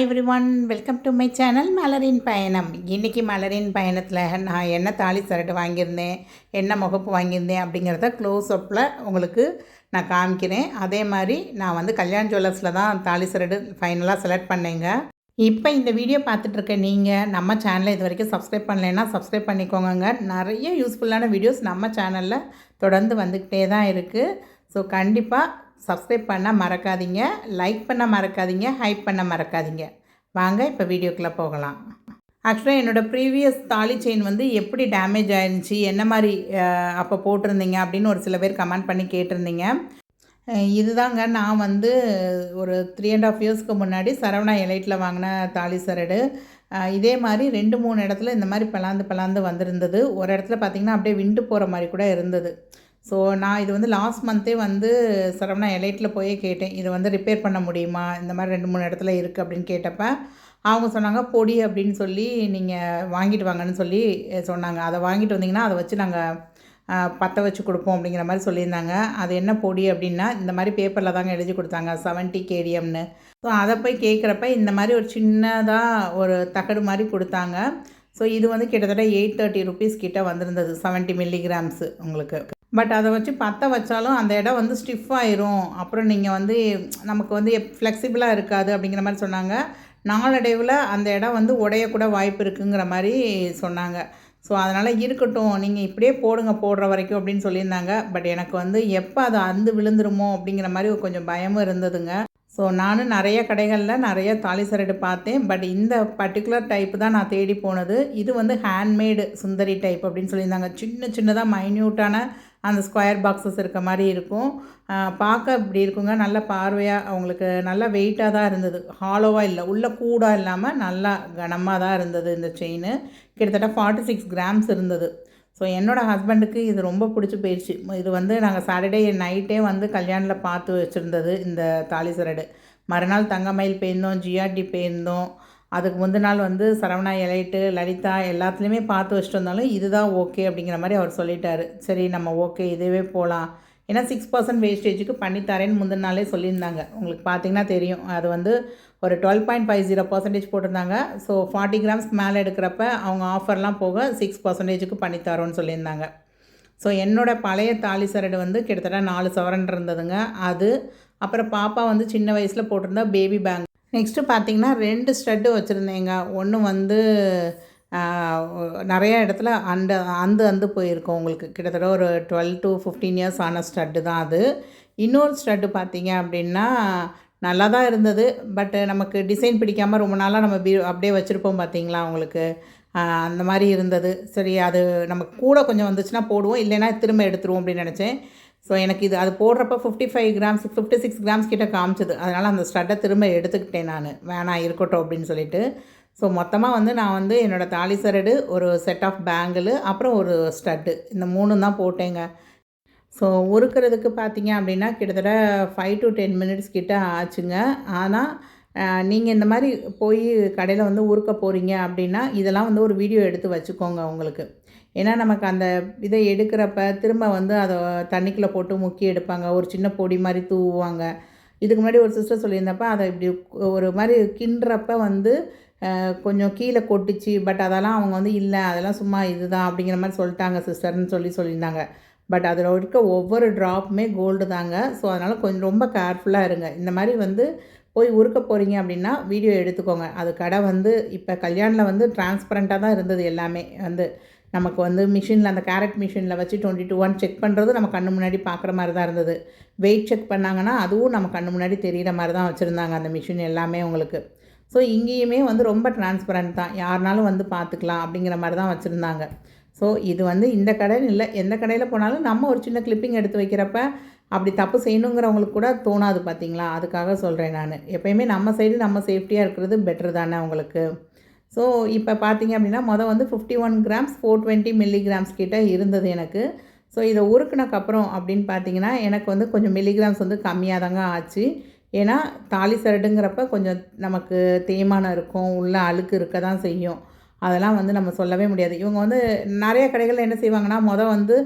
Hi everyone, welcome to my channel மலரின் பயணம். இன்றைக்கி மலரின் பயணத்தில் நான் என்ன தாலி சரடு வாங்கியிருந்தேன், என்ன முகப்பு வாங்கியிருந்தேன் அப்படிங்கிறத க்ளோஸ்அப்பில் உங்களுக்கு நான் காமிக்கிறேன். அதே மாதிரி நான் வந்து கல்யாண் ஜுவல்லர்ஸில் தான் தாலி சரடு ஃபைனலாக செலக்ட் பண்ணேங்க. இப்போ இந்த வீடியோ பார்த்துட்ருக்க நீங்கள் நம்ம சேனலை இது வரைக்கும் சப்ஸ்கிரைப் பண்ணலைன்னா சப்ஸ்கிரைப் பண்ணிக்கோங்க. நிறைய யூஸ்ஃபுல்லான வீடியோஸ் நம்ம சேனலில் தொடர்ந்து வந்துக்கிட்டே தான் இருக்குது. ஸோ கண்டிப்பாக சப்ஸ்கிரைப் பண்ண மறக்காதீங்க, லைக் பண்ண மறக்காதீங்க, ஹைப் பண்ண மறக்காதீங்க. வாங்க இப்போ வீடியோக்குள்ளே போகலாம். ஆக்சுவலாக என்னோடய ப்ரீவியஸ் தாலி செயின் வந்து எப்படி டேமேஜ் ஆயிருந்துச்சு, என்ன மாதிரி அப்போ போட்டிருந்தீங்க அப்படின்னு ஒரு சில பேர் கமெண்ட் பண்ணி கேட்டிருந்தீங்க. இதுதாங்க நான் வந்து ஒரு 3.5 இயர்ஸ்க்கு முன்னாடி சரவணா எலைட்டில் வாங்கின தாலி சரடு. இதே மாதிரி 2-3 இடத்துல இந்த மாதிரி பலாந்து வந்திருந்தது. ஒரு இடத்துல பார்த்திங்கன்னா அப்படியே விண்டு போகிற மாதிரி கூட இருந்தது. ஸோ நான் இது வந்து லாஸ்ட் மந்த்தே வந்து சரவணா எலைட்டில் போய் கேட்டேன், இதை வந்து ரிப்பேர் பண்ண முடியுமா, இந்த மாதிரி 2-3 இடத்துல இருக்குது அப்படின்னு கேட்டப்போ அவங்க சொன்னாங்க, பொடி அப்படின்னு சொல்லி நீங்கள் வாங்கிட்டு வாங்கன்னு சொல்லி சொன்னாங்க. அதை வாங்கிட்டு வந்தீங்கன்னா அதை வச்சு நாங்கள் பற்ற வச்சு கொடுப்போம் அப்படிங்கிற மாதிரி சொல்லியிருந்தாங்க. அது என்ன பொடி அப்படின்னா இந்த மாதிரி பேப்பரில் தாங்க எழுதி கொடுத்தாங்க 70 kDmன்னு. ஸோ அதை போய் கேட்குறப்ப இந்த மாதிரி ஒரு சின்னதாக ஒரு தகடு மாதிரி கொடுத்தாங்க. ஸோ இது வந்து கிட்டத்தட்ட 830 rupees கிட்ட வந்திருந்தது, 70 milligrams உங்களுக்கு. பட் அதை வச்சு பற்ற வச்சாலும் அந்த இடம் வந்து ஸ்டிஃப் ஆயிரும், அப்புறம் நீங்கள் வந்து நமக்கு வந்து ஃப்ளெக்சிபிளாக இருக்காது அப்படிங்கிற மாதிரி சொன்னாங்க. நாளடைவில் அந்த இடம் வந்து உடையக்கூட வாய்ப்பு இருக்குங்கிற மாதிரி சொன்னாங்க. ஸோ அதனால் இருக்கட்டும், நீங்கள் இப்படியே போடுற வரைக்கும் அப்படின்னு சொல்லியிருந்தாங்க. பட் எனக்கு வந்து எப்போ அது அந்து விழுந்துருமோ அப்படிங்கிற மாதிரி கொஞ்சம் பயமும் இருந்ததுங்க. ஸோ நானும் நிறைய கடைகளில் நிறைய தாலி சரடு பார்த்தேன். பட் இந்த பர்டிகுலர் டைப்பு தான் நான் தேடி போனது. இது வந்து ஹேண்ட்மேடு சுந்தரி டைப் அப்படின்னு சொல்லியிருந்தாங்க. சின்னதாக மைன்யூட்டான அந்த ஸ்கொயர் பாக்ஸஸ் இருக்க மாதிரி இருக்கும். பார்க்க இப்படி இருக்குங்க, நல்ல பார்வையாக அவங்களுக்கு நல்ல வெயிட்டாக தான் இருந்தது. ஹாலோவாக இல்லை, உள்ள கூடாக இல்லாமல் நல்லா கனமாக தான் இருந்தது. இந்த செயின் கிட்டத்தட்ட 46 grams இருந்தது. ஸோ என்னோடய ஹஸ்பண்டுக்கு இது ரொம்ப பிடிச்சி போயிடுச்சு. இது வந்து நாங்கள் சாட்டர்டே நைட்டே வந்து கல்யாணில் பார்த்து வச்சுருந்தது இந்த தாலி சரடு. மறுநாள் தங்கமயில் போயிருந்தோம், ஜிஆர்டி போயிருந்தோம். அதுக்கு முந்தின நாள் வந்து சரவணா எலைட்டு, லலிதா எல்லாத்துலேயுமே பார்த்து வச்சுட்டு வந்தாலும் இதுதான் ஓகே அப்படிங்கிற மாதிரி அவர் சொல்லிட்டார். சரி நம்ம ஓகே இதுவே போகலாம், ஏன்னா 6% வேஸ்டேஜுக்கு பண்ணித்தரேன்னு முந்தின நாளே சொல்லியிருந்தாங்க. உங்களுக்கு பார்த்திங்கன்னா தெரியும், அது வந்து ஒரு 12.50% போட்டிருந்தாங்க. ஸோ 40 grams மேலே எடுக்கிறப்ப அவங்க ஆஃபர்லாம் போக 6%க்கு பண்ணித்தரோன்னு சொல்லியிருந்தாங்க. ஸோ என்னோடய பழைய தாலி சரடு வந்து கிட்டத்தட்ட 4 சவரன் இருந்ததுங்க. அது அப்புறம் பாப்பா வந்து சின்ன வயசில் போட்டிருந்தா பேபி பேங்க். நெக்ஸ்ட்டு பார்த்திங்கன்னா 2 ஸ்டட்டு வச்சுருந்தேங்க. ஒன்று வந்து நிறைய இடத்துல அந்து போயிருக்கோம். உங்களுக்கு கிட்டத்தட்ட ஒரு 12 to 15 years ஆன ஸ்டட்டு தான் அது. இன்னொரு ஸ்டட்டு பார்த்திங்க அப்படின்னா நல்லா தான் இருந்தது. பட் நமக்கு டிசைன் பிடிக்காமல் ரொம்ப நாளாக நம்ம அப்படியே வச்சுருப்போம் பார்த்திங்களா உங்களுக்கு, அந்த மாதிரி இருந்தது. சரி அது நமக்கு கூட கொஞ்சம் வந்துச்சுன்னா போடுவோம், இல்லைன்னா திரும்ப எடுத்துருவோம் அப்படின்னு நினச்சேன். ஸோ எனக்கு இது அது போடுறப்ப 55 grams 56 grams கிட்ட காமிச்சது. அதனால் அந்த ஸ்டட்டை திரும்ப எடுத்துக்கிட்டேன் நான், வேணாம் இருக்கட்டும் அப்படின்னு சொல்லிட்டு. ஸோ மொத்தமாக வந்து நான் வந்து என்னோடய தாலி சரடு, ஒரு செட் ஆஃப் பேங்கிள், அப்புறம் ஒரு ஸ்டட்டு, இந்த 3 தான் போட்டேங்க. ஸோ உருக்கிறதுக்கு பார்த்திங்க அப்படின்னா கிட்டத்தட்ட 5 to 10 minutes கிட்ட ஆச்சுங்க. ஆனால் நீங்கள் இந்த மாதிரி போய் கடையில் வந்து உருக்க போகிறீங்க அப்படின்னா இதெல்லாம் வந்து ஒரு வீடியோ எடுத்து வச்சுக்கோங்க உங்களுக்கு. ஏன்னா நமக்கு அந்த இதை எடுக்கிறப்ப திரும்ப வந்து அதை தண்ணிக்குள்ளே போட்டு முக்கி எடுப்பாங்க, ஒரு சின்ன பொடி மாதிரி தூவுவாங்க. இதுக்கு முன்னாடி ஒரு சிஸ்டர் சொல்லியிருந்தப்ப அதை இப்படி ஒரு மாதிரி கிண்டுறப்ப வந்து கொஞ்சம் கீழே கொட்டுச்சு. பட் அதெல்லாம் அவங்க வந்து இல்லை, அதெல்லாம் சும்மா இதுதான் அப்படிங்கிற மாதிரி சொல்லிட்டாங்க சிஸ்டர்னு சொல்லியிருந்தாங்க. பட் அதில் இருக்க ஒவ்வொரு ட்ராப்புமே கோல்டு தாங்க. ஸோ அதனால் கொஞ்சம் ரொம்ப கேர்ஃபுல்லாக இருங்க. இந்த மாதிரி வந்து போய் உருக்க போகிறீங்க அப்படின்னா வீடியோ எடுத்துக்கோங்க. அது கடை வந்து இப்போ கல்யாணில் வந்து டிரான்ஸ்பரண்ட்டாக தான் இருந்தது எல்லாமே. வந்து நமக்கு வந்து மிஷினில் அந்த கேரட் மிஷினில் வச்சு 20-1 செக் பண்ணுறது நம்ம கண்ணு முன்னாடி பார்க்குற மாதிரி தான் இருந்தது. வெயிட் செக் பண்ணாங்கன்னா அதுவும் நம்ம கண்ணு முன்னாடி தெரிகிற மாதிரி தான் வச்சுருந்தாங்க அந்த மிஷின் எல்லாமே உங்களுக்கு. ஸோ இங்கேயுமே வந்து ரொம்ப டிரான்ஸ்பரண்ட் தான், யாருனாலும் வந்து பார்த்துக்கலாம் அப்படிங்கிற மாதிரி தான் வச்சுருந்தாங்க. ஸோ இது வந்து இந்த கடைன்னு இல்லை, எந்த கடையில் போனாலும் நம்ம ஒரு சின்ன கிளிப்பிங் எடுத்து வைக்கிறப்ப அப்படி தப்பு செய்யணுங்கிறவங்களுக்கு கூட தோணாது பார்த்திங்களா. அதுக்காக சொல்கிறேன் நான். எப்போயுமே நம்ம சைடு நம்ம சேஃப்டியாக இருக்கிறது பெட்ரு தானே உங்களுக்கு. ஸோ இப்போ பார்த்திங்க அப்படின்னா வந்து 51 grams 420 milligrams கிட்ட இருந்தது எனக்கு. ஸோ இதை உருக்குனக்கப்புறம் அப்படின்னு பார்த்திங்கன்னா எனக்கு வந்து கொஞ்சம் மில்லிகிராம்ஸ் வந்து கம்மியாக தாங்க ஆச்சு. ஏன்னா தாலி சரடுங்கிறப்ப கொஞ்சம் நமக்கு தேய்மானம் இருக்கும், உள்ள அழுக்கு இருக்க தான் செய்யும். அதெல்லாம் வந்து நம்ம சொல்லவே முடியாது. இவங்க வந்து நிறைய கடைகளில் என்ன செய்வாங்கன்னா வந்து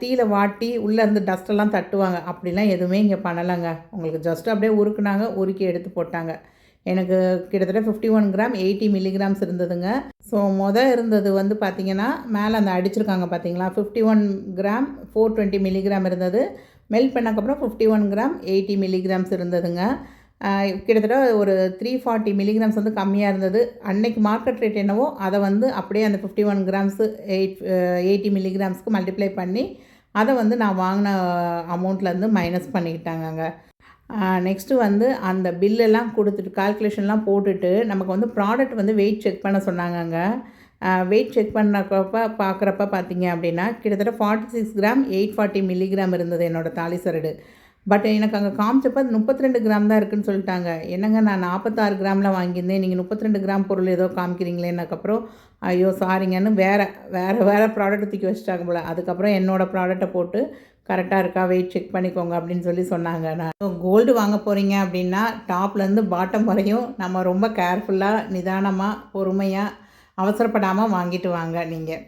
தீயில வாட்டி உள்ளேருந்து டஸ்ட்டெல்லாம் தட்டுவாங்க. அப்படிலாம் எதுவுமே இங்கே பண்ணலைங்க. உங்களுக்கு ஜஸ்ட் அப்படியே உருக்குனாங்க, உருக்கி எடுத்து போட்டாங்க. எனக்கு கிட்டத்தட்ட 51 கிராம் 80 மில்லிகிராம்ஸ் இருந்ததுங்க. ஸோ இருந்தது வந்து பார்த்திங்கன்னா மேலே அந்த அடிச்சிருக்காங்க பார்த்தீங்களா, 51 கிராம் 420 மில்லிகிராம் இருந்தது. மெல்ட் பண்ணக்கப்புறம் 51 கிராம் 80 மில்லிகிராம்ஸ் இருந்ததுங்க. கிட்டத்தட்ட ஒரு 340 மில்லிகிராம்ஸ் வந்து கம்மியாக இருந்தது. அன்னைக்கு மார்க்கெட் ரேட் என்னவோ அதை வந்து அப்படியே அந்த 51 கிராம்ஸு 80 மில்லிகிராம்ஸ்க்கு மல்டிப்ளை பண்ணி அதை வந்து நான் வாங்கின அமௌண்ட்லேருந்து மைனஸ் பண்ணிக்கிட்டாங்கங்க. நெக்ஸ்ட்டு வந்து அந்த பில்லெல்லாம் கொடுத்துட்டு கால்குலேஷன்லாம் போட்டுட்டு நமக்கு வந்து ப்ராடக்ட் வந்து வெயிட் செக் பண்ண சொன்னாங்கங்க. வெயிட் செக் பண்ணக்கப்போ பார்க்குறப்ப பார்த்தீங்க அப்படின்னா கிட்டத்தட்ட 46 கிராம் 840 மில்லிகிராம் இருந்தது என்னோடய தாலி சரடு. பட் எனக்கு அங்கே காமிச்சப்போ 32 கிராம் தான் இருக்குதுன்னு சொல்லிட்டாங்க. என்னங்க நான் 46 கிராமில் வாங்கியிருந்தேன், நீங்கள் 32 கிராம் பொருள் ஏதோ காமிக்கிறீங்களேன்னக்கப்புறம் ஐயோ சாரிங்கன்னு வேறு ப்ராடக்ட் தூக்கி வச்சுட்டாங்க போல். அதுக்கப்புறம் என்னோடய ப்ராடக்ட்டை போட்டு கரெக்டாக இருக்கா வெயிட் செக் பண்ணிக்கோங்க அப்படின்னு சொல்லி சொன்னாங்க. நான் கோல்டு வாங்க போகிறீங்க அப்படின்னா டாப்லேருந்து பாட்டம் வரையும் நம்ம ரொம்ப கேர்ஃபுல்லாக நிதானமாக பொறுமையாக அவசரப்படாமல் வாங்கிட்டு வாங்க நீங்கள்.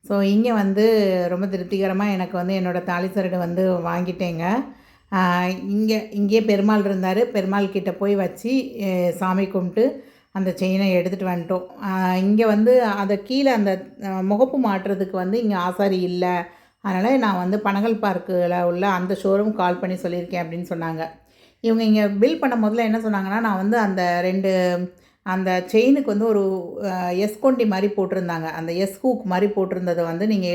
ஸோ இங்கே வந்து ரொம்ப திருப்திகரமாக எனக்கு வந்து என்னோடய தாலி சரடு வந்து வாங்கிட்டேங்க. இங்கேயே பெருமாள் இருந்தார். பெருமாள் கிட்டே போய் வச்சு சாமி கும்பிட்டு அந்த செயினை எடுத்துகிட்டு வந்துட்டோம். இங்கே வந்து அதை கீழே அந்த முகப்பு மாட்டுறதுக்கு வந்து இங்கே ஆசாரி இல்லை. அதனால் நான் வந்து பனகல் பார்க்கில் உள்ள அந்த ஷோரூம் கால் பண்ணி சொல்லியிருக்கேன் அப்படின்னு சொன்னாங்க. இவங்க இங்கே பில் பண்ண முதல்ல என்ன சொன்னாங்கன்னா, நான் வந்து அந்த செயினுக்கு வந்து ஒரு எஸ் கொண்டி மாதிரி போட்டிருந்தாங்க. அந்த எஸ் ஹூக் மாதிரி போட்டிருந்ததை வந்து நீங்கள்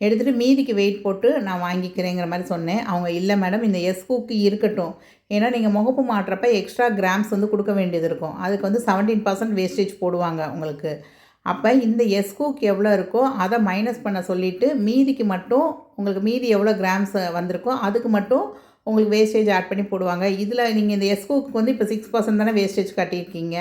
எடுத்துகிட்டு மீதிக்கு வெயிட் போட்டு நான் வாங்கிக்கிறேங்கிற மாதிரி சொன்னேன். அவங்க இல்லை மேடம் இந்த எஸ் ஹூக்கு இருக்கட்டும், ஏன்னா நீங்கள் முகப்பு மாட்டுறப்ப எக்ஸ்ட்ரா கிராம்ஸ் வந்து கொடுக்க வேண்டியது இருக்கும். அதுக்கு வந்து 17% வேஸ்டேஜ் போடுவாங்க உங்களுக்கு. அப்போ இந்த எஸ் ஹூக் எவ்வளோ இருக்கோ அதை மைனஸ் பண்ண சொல்லிவிட்டு மீதிக்கு மட்டும் உங்களுக்கு மீதி எவ்வளோ கிராம்ஸ் வந்திருக்கோ அதுக்கு மட்டும் உங்களுக்கு வேஸ்டேஜ் ஆட் பண்ணி போடுவாங்க. இதில் நீங்கள் இந்த எஸ் ஹூக்கு வந்து இப்போ 6% தானே வேஸ்டேஜ் கட்டியிருக்கீங்க.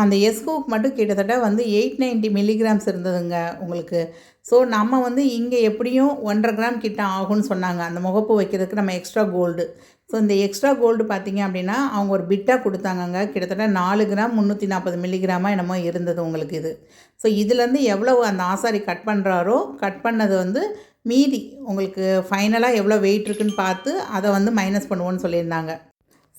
அந்த எஸ் ஹூக் மட்டும் கிட்டத்தட்ட வந்து 890 மில்லிகிராம்ஸ் இருந்ததுங்க உங்களுக்கு. ஸோ நம்ம வந்து இங்கே எப்படியும் 1.5 கிராம் கிட்ட ஆகும்னு சொன்னாங்க அந்த முகப்பு வைக்கிறதுக்கு நம்ம எக்ஸ்ட்ரா கோல்டு. ஸோ இந்த எக்ஸ்ட்ரா கோல்டு பார்த்திங்க அப்படின்னா அவங்க ஒரு பிட்டாக கொடுத்தாங்கங்க. கிட்டத்தட்ட 4 கிராம் 340 மில்லிகிராமாக என்னமோ இருந்தது உங்களுக்கு இது. ஸோ இதுலேருந்து எவ்வளோ அந்த ஆசாரி கட் பண்ணுறாரோ கட் பண்ணது வந்து மீதி உங்களுக்கு ஃபைனலாக எவ்வளோ வெயிட் இருக்குதுன்னு பார்த்து அதை வந்து மைனஸ் பண்ணுவோன்னு சொல்லியிருந்தாங்க.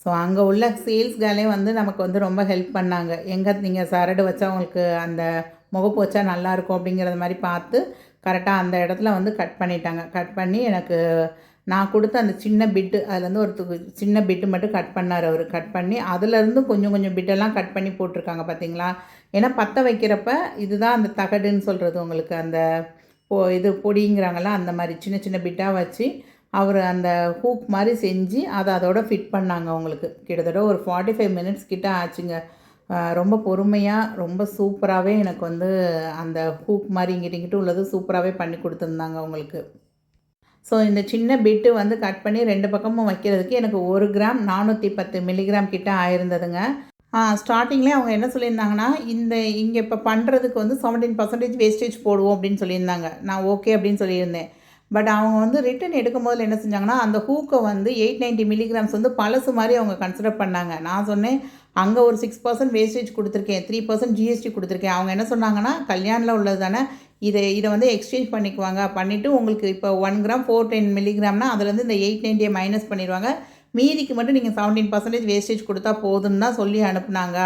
ஸோ அங்கே உள்ள சேல்ஸ் கேர்லே வந்து நமக்கு வந்து ரொம்ப ஹெல்ப் பண்ணாங்க. எங்கே நீங்கள் சரடு வச்சா உங்களுக்கு அந்த முகப்பு வச்சா நல்லாயிருக்கும் அப்படிங்கிறது மாதிரி பார்த்து கரெக்டாக அந்த இடத்துல வந்து கட் பண்ணிட்டாங்க. கட் பண்ணி எனக்கு நான் கொடுத்த அந்த சின்ன பிட்டு அதுலேருந்து ஒரு சின்ன பிட்டு மட்டும் கட் பண்ணார் அவர். கட் பண்ணி அதுலேருந்து கொஞ்சம் கொஞ்சம் பிட்டெல்லாம் கட் பண்ணி போட்டிருக்காங்க பார்த்தீங்களா. ஏன்னா பற்ற வைக்கிறப்ப இதுதான் அந்த தகடுன்னு சொல்கிறது உங்களுக்கு. அந்த இது பொடிங்கிறாங்களா அந்த மாதிரி சின்ன சின்ன பிட்டாக வச்சு அவர் அந்த ஹூக் மாதிரி செஞ்சு அதை அதோட ஃபிட் பண்ணாங்க உங்களுக்கு. கிட்டத்தட்ட ஒரு 45 மினிட்ஸ் கிட்ட ஆச்சுங்க. ரொம்ப பொறுமையாக ரொம்ப சூப்பராகவே எனக்கு வந்து அந்த ஹூக் மாதிரி இங்கிட்டு உள்ளது சூப்பராகவே பண்ணி கொடுத்துருந்தாங்க உங்களுக்கு. ஸோ இந்த சின்ன பிட்டு வந்து கட் பண்ணி 2 பக்கமும் வைக்கிறதுக்கு எனக்கு 1 கிராம் 410 மில்லிகிராம் கிட்ட ஆயிருந்ததுங்க. ஸ்டார்டிங்லேயே அவங்க என்ன சொல்லியிருந்தாங்கன்னா, இங்கே இப்போ பண்ணுறதுக்கு வந்து 17% வேஸ்டேஜ் போடுவோம் அப்படின்னு சொல்லியிருந்தாங்க. நான் ஓகே அப்படின்னு சொல்லியிருந்தேன். பட் அவங்க வந்து ரிட்டன் எடுக்கும்போது என்ன செஞ்சாங்கன்னா, அந்த ஹூக்கை வந்து 890 மில்லிகிராம்ஸ் வந்து பழசு மாதிரி அவங்க கன்சிடர் பண்ணாங்க. நான் சொன்னேன் அங்கே ஒரு 6% வேஸ்டேஜ் கொடுத்துருக்கேன், 3% ஜிஎஸ்டி கொடுத்துருக்கேன். அவங்க என்ன சொன்னாங்கன்னா, கல்யாணில் உள்ளது தானே, இதை வந்து எக்ஸ்சேஞ்ச் பண்ணிக்குவாங்க. பண்ணிவிட்டு உங்களுக்கு இப்போ 1 கிராம் 410 மில்லிகிராம்னா அதுலேருந்து இந்த 890 மைனஸ் பண்ணிடுவாங்க. மீதிக்கு மட்டும் நீங்கள் 17% வேஸ்டேஜ் கொடுத்தா போதுன்னு தான் சொல்லி அனுப்புனாங்க.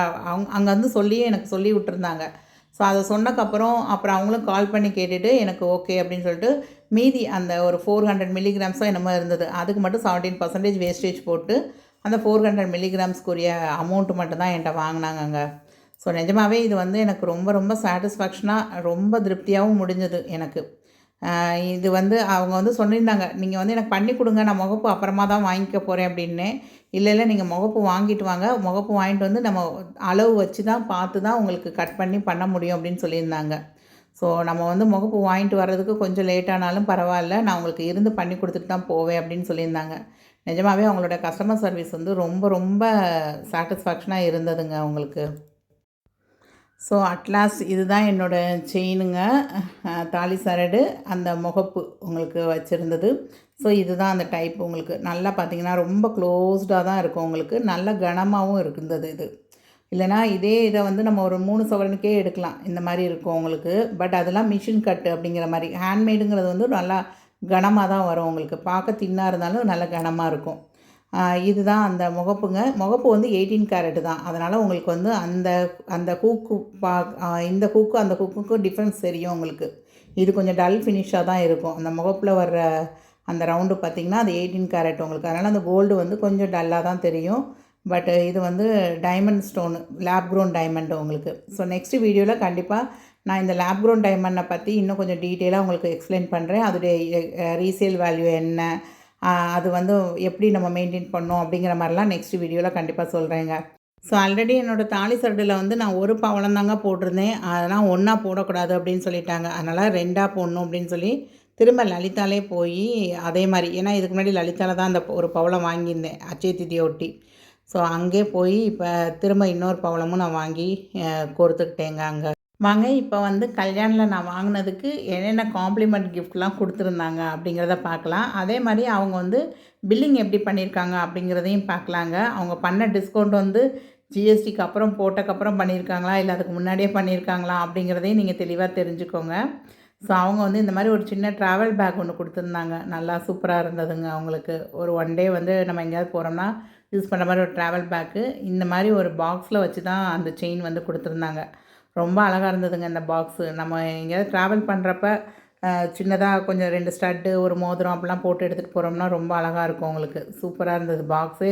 அங்கே வந்து சொல்லியே எனக்கு சொல்லி விட்டுருந்தாங்க. ஸோ அதை சொன்னக்கப்புறம் அப்புறம் அவங்களும் கால் பண்ணி கேட்டுட்டு எனக்கு ஓகே அப்படின்னு சொல்லிட்டு மீதி அந்த ஒரு 400 மில்லிகிராம்ஸாக என்னமோ இருந்தது. அதுக்கு மட்டும் 17% வேஸ்டேஜ் போட்டு அந்த 400 மில்லிகிராம்ஸ்க்குரிய அமௌண்ட்டு மட்டும் தான் என்கிட்ட வாங்கினாங்கங்க. ஸோ நிஜமாகவே இது வந்து எனக்கு ரொம்ப ரொம்ப சாட்டிஸ்ஃபேக்ஷனாக ரொம்ப திருப்தியாகவும் முடிஞ்சது எனக்கு. இது வந்து அவங்க வந்து சொல்லியிருந்தாங்க, நீங்கள் வந்து எனக்கு பண்ணி கொடுங்க, நான் முகப்பு அப்புறமா தான் வாங்கிக்க போகிறேன் அப்படின்னு. இல்லை நீங்கள் முகப்பு வாங்கிட்டு வாங்க, முகப்பு வாங்கிட்டு வந்து நம்ம அளவு வச்சு தான் பார்த்து தான் உங்களுக்கு கட் பண்ண முடியும் அப்படின்னு சொல்லியிருந்தாங்க. ஸோ நம்ம வந்து முகப்பு வாங்கிட்டு வர்றதுக்கு கொஞ்சம் லேட்டானாலும் பரவாயில்ல, நான் உங்களுக்கு இருந்து பண்ணி கொடுத்துட்டு தான் போவேன் அப்படின்னு சொல்லியிருந்தாங்க. நிஜமாகவே அவங்களோட கஸ்டமர் சர்வீஸ் வந்து ரொம்ப ரொம்ப சாட்டிஸ்ஃபேக்ஷனாக இருந்ததுங்க அவங்களுக்கு. ஸோ அட்லாஸ்ட் இதுதான் என்னோடய செயினுங்க, தாலி சரடு, அந்த முகப்பு உங்களுக்கு வச்சுருந்தது. ஸோ இதுதான் அந்த டைப். உங்களுக்கு நல்லா பார்த்தீங்கன்னா ரொம்ப க்ளோஸ்டாக தான் இருக்கும் உங்களுக்கு, நல்ல கனமாகவும் இருந்தது இது. இல்லைனா இதை வந்து நம்ம ஒரு 3 சவரனுக்கே எடுக்கலாம், இந்த மாதிரி இருக்கும் உங்களுக்கு. பட் அதெல்லாம் மிஷின் கட்டு அப்படிங்கிற மாதிரி. ஹேண்ட்மேடுங்கிறது வந்து நல்லா கனமாக தான் வரும் உங்களுக்கு. பார்க்க தின்னாக இருந்தாலும் நல்ல கனமாக இருக்கும். இதுதான் அந்த முகப்புங்க. முகப்பு வந்து 18 கேரட் தான். அதனால் உங்களுக்கு வந்து அந்த அந்த ஹூக்கு இந்த ஹூக்கும் அந்த ஹூக்குக்கும் டிஃப்ரென்ஸ் தெரியும் உங்களுக்கு. இது கொஞ்சம் டல் ஃபினிஷாக தான் இருக்கும். அந்த முகப்பில் வர்ற அந்த ரவுண்டு பார்த்திங்கன்னா அது 18 கேரட் உங்களுக்கு. அதனால் அந்த கோல்டு வந்து கொஞ்சம் டல்லாக தான் தெரியும். பட் இது வந்து diamond stone, lab grown diamond உங்களுக்கு. ஸோ நெக்ஸ்ட் வீடியோவில் கண்டிப்பாக நான் இந்த லேப் க்ரோன் டைமண்டை பற்றி இன்னும் கொஞ்சம் டீட்டெயிலாக உங்களுக்கு எக்ஸ்பிளைன் பண்ணுறேன். அதோடைய ரீசேல் வேல்யூ என்ன, அது வந்து எப்படி நம்ம மெயின்டைன் பண்ணோம் அப்படிங்கிற மாதிரிலாம் நெக்ஸ்ட் வீடியோவில் கண்டிப்பாக சொல்கிறேங்க. ஸோ ஆல்ரெடி என்னோடய தாலி சரடில் வந்து நான் ஒரு பவளம் தாங்க போட்டிருந்தேன். அதெல்லாம் ஒன்றா போடக்கூடாது அப்படின்னு சொல்லிட்டாங்க. அதனால் 2ஆக போடணும் அப்படின்னு சொல்லி திரும்ப லலிதாலே போய் அதே மாதிரி, ஏன்னா இதுக்கு முன்னாடி லலிதாவில் தான் அந்த ஒரு பவளம் வாங்கியிருந்தேன் அட்சய திதியை ஒட்டி. ஸோ அங்கே போய் இப்போ திரும்ப இன்னொரு பவளமும் நான் வாங்கி கோர்த்துக்கிட்டேங்க அங்கே. வாங்க இப்போ வந்து கல்யாணில் நான் வாங்கினதுக்கு என்னென்ன காம்ப்ளிமெண்ட் கிஃப்ட்லாம் கொடுத்துருந்தாங்க அப்படிங்கிறத பார்க்கலாம். அதே மாதிரி அவங்க வந்து பில்லிங் எப்படி பண்ணியிருக்காங்க அப்படிங்கிறதையும் பார்க்கலாங்க. அவங்க பண்ண டிஸ்கவுண்ட் வந்து ஜிஎஸ்டிக்கு அப்புறம் போட்டக்கப்புறம் பண்ணியிருக்காங்களா, இல்லை அதுக்கு முன்னாடியே பண்ணியிருக்காங்களா அப்படிங்கிறதையும் நீங்கள் தெளிவாக தெரிஞ்சுக்கோங்க. ஸோ அவங்க வந்து இந்த மாதிரி ஒரு சின்ன ட்ராவல் பேக் ஒன்று கொடுத்துருந்தாங்க. நல்லா சூப்பராக இருந்ததுங்க அவங்களுக்கு. ஒரு 1 டே வந்து நம்ம எங்கேயாவது போகிறோம்னா யூஸ் பண்ணுற மாதிரி ஒரு ட்ராவல் பேக்கு இந்த மாதிரி ஒரு பாக்ஸில் வச்சு தான் அந்த செயின் வந்து கொடுத்துருந்தாங்க. ரொம்ப அழகாக இருந்ததுங்க அந்த பாக்ஸு. நம்ம எங்கேயாவது ட்ராவல் பண்ணுறப்ப சின்னதாக கொஞ்சம் 2 ஸ்டட்டு, ஒரு மோதிரம் அப்படிலாம் போட்டு எடுத்துகிட்டு போகிறோம்னா ரொம்ப அழகாக இருக்கும் உங்களுக்கு. சூப்பராக இருந்தது பாக்ஸு.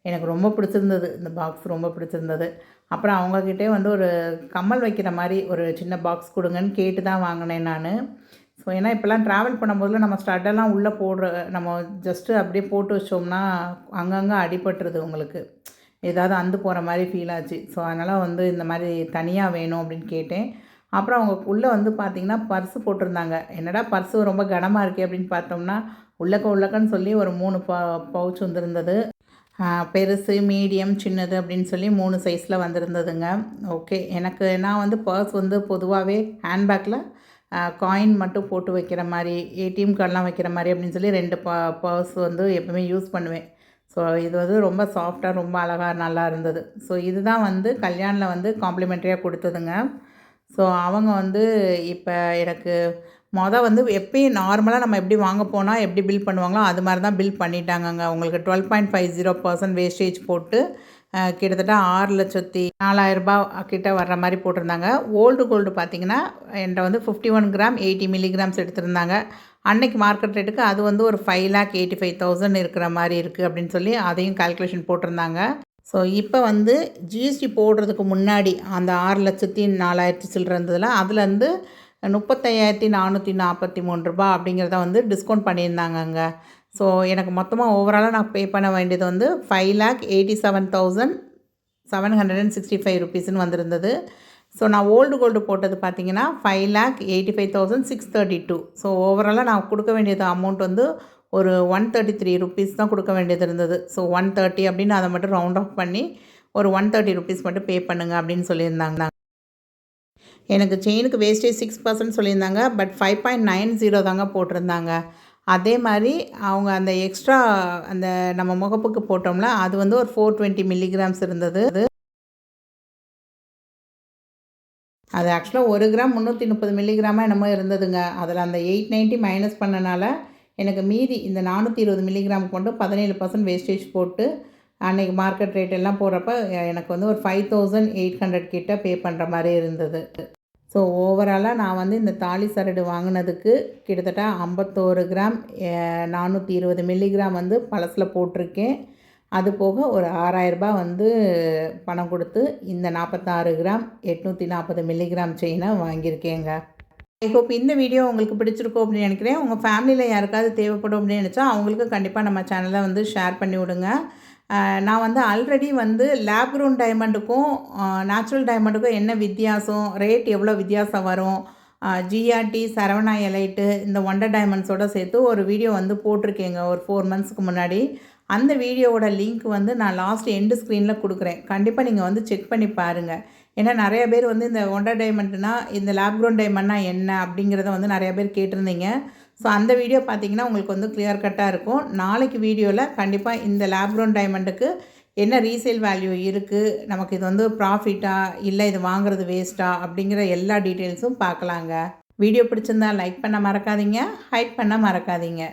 எனக்கு ரொம்ப பிடிச்சிருந்தது இந்த பாக்ஸ், ரொம்ப பிடிச்சிருந்தது. அப்புறம் அவங்கக்கிட்டே வந்து ஒரு கம்மல் வைக்கிற மாதிரி ஒரு சின்ன பாக்ஸ் கொடுங்கன்னு கேட்டு தான் வாங்கினேன் நான். ஸோ ஏன்னா இப்போல்லாம் ட்ராவல் பண்ணும்போதில் நம்ம ஸ்டட்டெல்லாம் உள்ளே நம்ம ஜஸ்ட்டு அப்படியே போட்டு வச்சோம்னா அங்கங்கே அடிபட்டுருது உங்களுக்கு. ஏதாவது அந்து போகிற மாதிரி ஃபீல் ஆச்சு. ஸோ அதனால் வந்து இந்த மாதிரி தனியாக வேணும் அப்படின்னு கேட்டேன். அப்புறம் அவங்க உள்ளே வந்து பார்த்திங்கன்னா பர்ஸு போட்டிருந்தாங்க. என்னடா பர்ஸு ரொம்ப கனமாக இருக்கே அப்படின்னு பார்த்தோம்னா உள்ளக்கன்னு சொல்லி ஒரு 3 பவுச் வந்துருந்தது. பெருசு, மீடியம், சின்னது அப்படின்னு சொல்லி 3 சைஸில் வந்திருந்ததுங்க. ஓகே, நான் வந்து பர்ஸ் வந்து பொதுவாகவே ஹேண்ட்பேக்கில் காயின் மட்டும் போட்டு வைக்கிற மாதிரி, ஏடிஎம் கார்டெலாம் வைக்கிற மாதிரி அப்படின்னு சொல்லி 2 பர்ஸ் வந்து எப்பவுமே யூஸ் பண்ணுவேன். ஸோ இது வந்து ரொம்ப சாஃப்டாக ரொம்ப அழகாக நல்லா இருந்தது. ஸோ இதுதான் வந்து கல்யாணில் வந்து காம்ப்ளிமெண்ட்ரியாக கொடுத்ததுங்க. ஸோ அவங்க வந்து இப்போ எனக்கு வந்து எப்பயும் நார்மலாக நம்ம எப்படி வாங்க போனால் எப்படி பில் பண்ணுவாங்களோ அது மாதிரி தான் பில் பண்ணிட்டாங்கங்க. உங்களுக்கு 12.50% வேஸ்டேஜ் போட்டு கிட்டத்தட்ட 6,04,000 கிட்ட வர்ற மாதிரி போட்டிருந்தாங்க. ஓல்டு கோல்டு பார்த்திங்கன்னா என்கிட்ட வந்து 51 கிராம் 80 மில்லிகிராம்ஸ் எடுத்திருந்தாங்க. அன்னைக்கு மார்க்கெட் ரேட்டுக்கு அது வந்து ஒரு 5,85,000 இருக்கிற மாதிரி இருக்குது அப்படின்னு சொல்லி அதையும் கால்குலேஷன் போட்டிருந்தாங்க. ஸோ இப்போ வந்து ஜிஎஸ்டி போடுறதுக்கு முன்னாடி அந்த 6,04,000 சில்லற இருந்ததில் அதுலேருந்து 35,443 அப்படிங்கிறத வந்து டிஸ்கவுண்ட் பண்ணியிருந்தாங்கங்க. ஸோ எனக்கு மொத்தமாக ஓவராலாக நான் பே பண்ண வேண்டியது வந்து 5,87,765 ருபீஸ்ன்னு வந்திருந்தது. ஸோ நான் ஓல்டு கோல்டு போட்டது பார்த்திங்கன்னா 5,85,632. ஸோ ஓவராலாக நான் கொடுக்க வேண்டியது அமௌண்ட் வந்து ஒரு 133 ருபீஸ் தான் கொடுக்க வேண்டியது இருந்தது. ஸோ 130 அப்படின்னு அதை மட்டும் ரவுண்ட் ஆஃப் பண்ணி ஒரு 130 ருபீஸ் மட்டும் பே பண்ணுங்க அப்படின்னு சொல்லியிருந்தாங்க. எனக்கு செயினுக்கு வேஸ்டேஜ் 6% சொல்லியிருந்தாங்க. பட் 5.90 தாங்க போட்டிருந்தாங்க. அதே மாதிரி அவங்க அந்த எக்ஸ்ட்ரா அந்த நம்ம முகப்புக்கு போட்டோம்ல அது வந்து ஒரு 420 மில்லிகிராம்ஸ் இருந்தது. அது ஆக்சுவலாக 1 கிராம் 330 மில்லிகிராமாக என்னமோ இருந்ததுங்க. அதில் அந்த 890 மைனஸ் பண்ணனால எனக்கு மீதி இந்த 420 மில்லிகிராமுக்கு மட்டும் 17% வேஸ்டேஜ் போட்டு அன்றைக்கி மார்க்கெட் ரேட் எல்லாம் போடுறப்ப எனக்கு வந்து ஒரு 5,800 கிட்ட பே பண்ணுற மாதிரி இருந்தது. ஸோ ஓவராலாக நான் வந்து இந்த தாலி சரடு வாங்கினதுக்கு கிட்டத்தட்ட 51 கிராம் 420 மில்லிகிராம் வந்து பழசில் போட்டிருக்கேன். அது போக ஒரு 6,000 வந்து பணம் கொடுத்து இந்த 46 கிராம் 840 மில்லிகிராம் செயினை வாங்கியிருக்கேங்க. ஐ ஹோப் இந்த வீடியோ உங்களுக்கு பிடிச்சிருக்கோம் அப்படின்னு நினைக்கிறேன். உங்கள் ஃபேமிலியில் யாருக்காவது தேவைப்படும் அப்படின்னு நினச்சா அவங்களுக்கு கண்டிப்பாக நம்ம சேனலை வந்து ஷேர் பண்ணி விடுங்க. நான் வந்து ஆல்ரெடி வந்து லேப் க்ரோன் டைமண்டுக்கும் நேச்சுரல் டைமண்டுக்கும் என்ன வித்தியாசம், ரேட் எவ்வளோ வித்தியாசம் வரும், ஜிஆர்டி, சரவணா எலைட்டு, இந்த ஒண்டர் டைமண்ட்ஸோடு சேர்த்து ஒரு வீடியோ வந்து போட்டிருக்கேங்க ஒரு 4 மந்த்ஸ்க்கு முன்னாடி. அந்த வீடியோவோட லிங்க் வந்து நான் லாஸ்ட் எண்டு ஸ்க்ரீனில் கொடுக்குறேன். கண்டிப்பாக நீங்கள் வந்து செக் பண்ணி பாருங்கள். ஏன்னா நிறைய பேர் வந்து இந்த ஒண்டர் டைமண்ட்னா இந்த லேப் க்ரோன் டைமண்ட்னா என்ன அப்படிங்கிறத வந்து நிறையா பேர் கேட்டிருந்தீங்க. ஸோ அந்த வீடியோ பார்த்திங்கன்னா உங்களுக்கு வந்து கிளியர் கட்டாக இருக்கும். நாளைக்கு வீடியோவில் கண்டிப்பாக இந்த லேப் க்ரோன் டைமண்டுக்கு என்ன ரீசேல் வேல்யூ இருக்குது, நமக்கு இது வந்து ப்ராஃபிட்டா இல்லை இது வாங்குறது வேஸ்ட்டா அப்படிங்கிற எல்லா டீட்டெயில்ஸும் பார்க்கலாங்க. வீடியோ பிடிச்சிருந்தா லைக் பண்ண மறக்காதீங்க, ஹைட் பண்ண மறக்காதீங்க.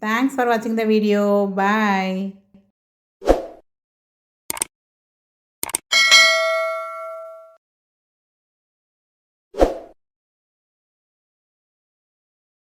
தேங்க்ஸ் ஃபார் வாட்சிங் த வீடியோ. பாய்.